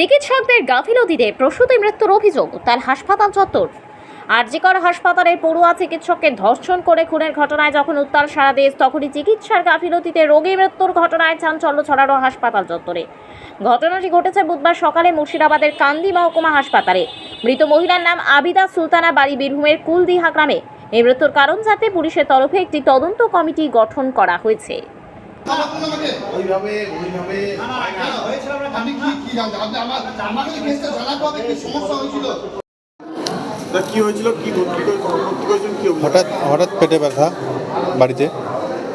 চিকিৎসকদের গাফিলতিতে প্রসূতি মৃত্যুর অভিযোগ তার হাসপাতাল চত্বর। আরজিকর হাসপাতালের পড়ুয়া চিকিৎসককে ধর্ষণ করে খুনের ঘটনায় যখন উত্তাল সারা দেশ, তখনই চিকিৎসার গাফিলতিতে রোগী মৃত্যুর ঘটনায় চাঞ্চল্য ছড়ানো হাসপাতাল চত্বরে। ঘটনাটি ঘটেছে বুধবার সকালে মুর্শিদাবাদের কান্দি মহকুমা হাসপাতালে। মৃত মহিলার নাম আবিদা সুলতানা, বাড়ি বীরভূমের কুলদিহা গ্রামে। এই মৃত্যুর কারণ জানতে পুলিশের তরফে একটি তদন্ত কমিটি গঠন করা হয়েছে। হঠাৎ পেটে ব্যথা, বাড়িতে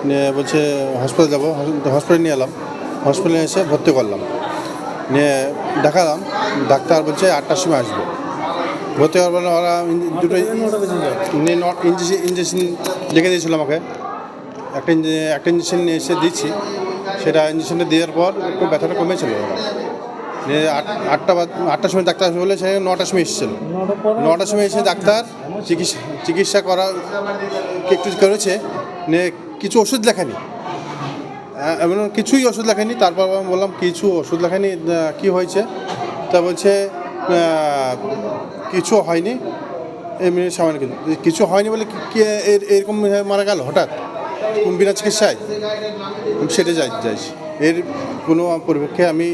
নিয়ে বলছে হসপিটাল যাবো, হসপিটালে নিয়ে এলাম। হসপিটালে এসে ভর্তি করলাম, নিয়ে দেখালাম। ডাক্তার বলছে 8টার সময় আসবো। ভর্তি করার পর ওরা দুটো ইঞ্জেকশন লিখে দিয়েছিল আমাকে। একটা ইঞ্জেকশন নিয়ে এসে দিচ্ছি, সেটা ইঞ্জেকশনটা দেওয়ার পর একটু ব্যথাটা কমেছিল। নিয়ে 8টার সময় ডাক্তার আসবে বলে সে 9টার সময় এসেছিল। 9টার সময় এসে ডাক্তার চিকিৎসা করা একটু করেছে, নিয়ে কিছু ওষুধ লেখানি, এমন কিছুই ওষুধ লেখানি। তারপর আমি বললাম কিছু ওষুধ লেখানি, কী হয়েছে? তা বলছে কিছু হয়নি, এমনি সামান্য কিছু হয়নি বলে কি এরকম মারা গেল হঠাৎ বিনা চিকিৎসায়? সেটা চাইছি, এর কোনো পরিপক্ষে আমি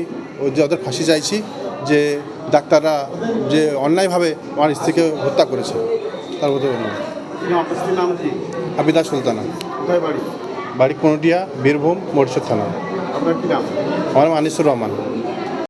ওদের ফাঁসি চাইছি যে ডাক্তাররা যে অন্যায়ভাবে আমার স্ত্রীকে হত্যা করেছে তার মধ্যে নাম কি? আবিদা সুলতানা। কোথায় বাড়ি? বাড়ি কোনটিয়া, বীরভূম, মরিশদ থানা। আপনার কি নাম? আমার নাম আনিসুর রহমান।